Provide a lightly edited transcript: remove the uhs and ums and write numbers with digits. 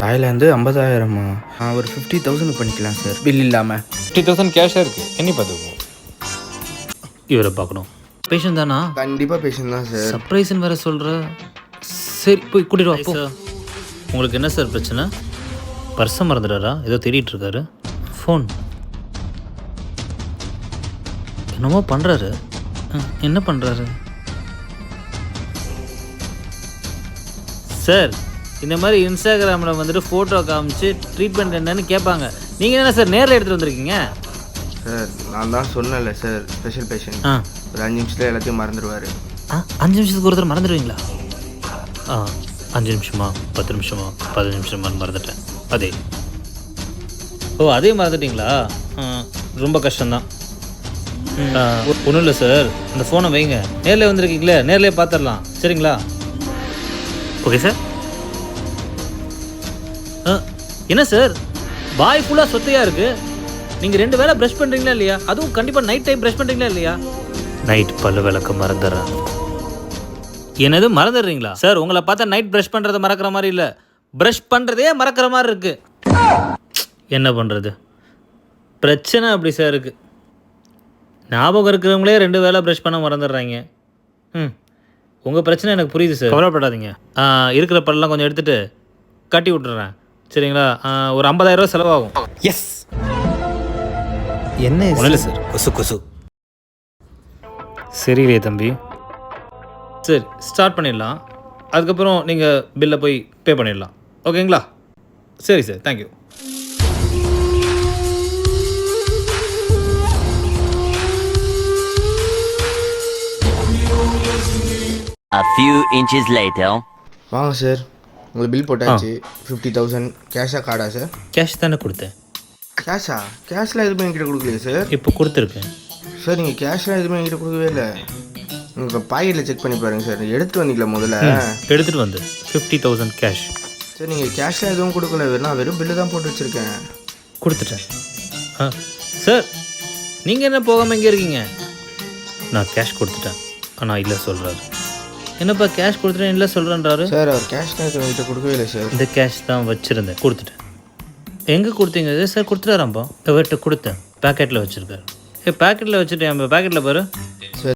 Thailand 50,000மா? ஒரு 50,000 பண்ணிக்கலாம் sir, bill இல்லாமல். 50,000 கேஷாக இருக்குது, எண்ணி பார்த்துக்குவோம். இவரை பார்க்கணும். பேஷண்ட் தானா? கண்டிப்பாக பேஷண்ட் தான் சார். சர்ப்ரைஸ்ன்னு வேறு சொல்கிற. சரி போய் கூட்டிட்டு வா சார். உங்களுக்கு என்ன சார் பிரச்சனை? பர்ஸை மறந்துடாரா? ஏதோ தேடிட்டு இருக்காரு. ஃபோன் என்னமோ பண்ணுறாரு. என்ன பண்ணுறாரு சார்? இந்த மாதிரி இன்ஸ்டாகிராமில் வந்துட்டு ஃபோட்டோ காமிச்சு ட்ரீட்மெண்ட் என்னன்னு கேட்பாங்க. நீங்கள் என்ன சார் நேரில் எடுத்துகிட்டு வந்திருக்கீங்க? சார் நான் தான் சொன்னேன்ல சார், ஸ்பெஷல் பேஷண்ட். ஒரு 5 நிமிஷத்தில் எல்லாத்தையும் மறந்துடுவார். 5 நிமிஷத்துக்கு ஒருத்தர் மறந்துடுவீங்களா? 5 நிமிஷமா, 10 நிமிஷமா, 15 நிமிஷமான்னு மறந்துட்டேன். அதே அதே மறந்துட்டிங்களா? ரொம்ப கஷ்டம்தான். ஒன்றும் இல்லை சார், அந்த ஃபோனை வைங்க. நேரில் வந்திருக்கீங்களே, நேரிலே பார்த்துடலாம். சரிங்களா? Okay sir. என்ன சார் பாய் ஃபுல்லாக சொத்தையாக இருக்குது. நீங்கள் 2 வேளை ப்ரஷ் பண்ணுறீங்களா இல்லையா? அதுவும் கண்டிப்பாக நைட் டைம் ப்ரஷ் பண்ணுறீங்களா இல்லையா? நைட் பல்லு விளக்க மறந்துடுறேன். என்னது மறந்துடுறீங்களா சார்? உங்களை பார்த்தா நைட் ப்ரஷ் பண்ணுறதை மறக்கிற மாதிரி இல்லை, ப்ரஷ் பண்ணுறதே மறக்கிற மாதிரி இருக்குது. என்ன பண்ணுறது, பிரச்சனை அப்படி சார் இருக்குது. ஞாபகம் இருக்கிறவங்களே 2 வேளை ப்ரஷ் பண்ண மறந்துடுறாங்க. உங்கள் பிரச்சனை எனக்கு புரியுது சார், கவலைப்படாதீங்க. இருக்கிற பல்லெலாம் கொஞ்சம் எடுத்துகிட்டு கட்டி விட்டுறேன். சரிங்களா? ஒரு 50,000 செலவாகும். எஸ். என்ன ஒன்றும் இல்லை சார், கொசு கொசு. சரியில்லையே தம்பி. சரி ஸ்டார்ட் பண்ணிடலாம். அதுக்கப்புறம் நீங்கள் பில்லை போய் பே பண்ணிடலாம். ஓகேங்களா? சரி sir, thank you. A few inches later. வாங்க சார், உங்களுக்கு பில் போட்டாச்சு. 50,000 கேஷா கார்டா சார்? கேஷ் தானே கொடுத்தேன். கேஷா? கேஷ்லாம் எதுவுமே என்கிட்ட கொடுக்கலையே சார். இப்போ கொடுத்துருக்கேன் சார். நீங்கள் கேஷ்லாம் எதுவுமே என்கிட்ட கொடுக்கவே இல்லை. உங்கள் பாக்கெட்டில் செக் பண்ணி பாருங்கள் சார். எடுத்துகிட்டு வந்தீங்களா முதல்ல? எடுத்துகிட்டு வந்து 50,000 கேஷ். சார் நீங்கள் கேஷ்லாம் எதுவும் கொடுக்கல, நான் வெறும் பில்லு தான் போட்டு வச்சுருக்கேன். கொடுத்துட்டேன். சார் நீங்கள் என்ன போகாமல் எங்கே இருக்கீங்க? நான் கேஷ் கொடுத்துட்டேன். ஆனால் இல்லை சொல்கிறாரு. என்னப்பா கேஷ் கொடுத்துட்டேன் இல்லை சொல்கிறேன்றாரு சார். அவர் கேஷ்லாம் எதுவும் என்கிட்ட கொடுக்கவே இல்லை சார். இந்த கேஷ் தான் வச்சுருந்தேன், கொடுத்துட்டேன். எங்கே கொடுத்தீங்க சார்? கொடுத்துட்டாராம்ப்பா. இவர்கிட்ட கொடுத்தேன், பேக்கெட்டில் வச்சுருக்காரு. பேக்கெட்டில் வச்சுட்டேன். பேக்கெட்டில் பாரு.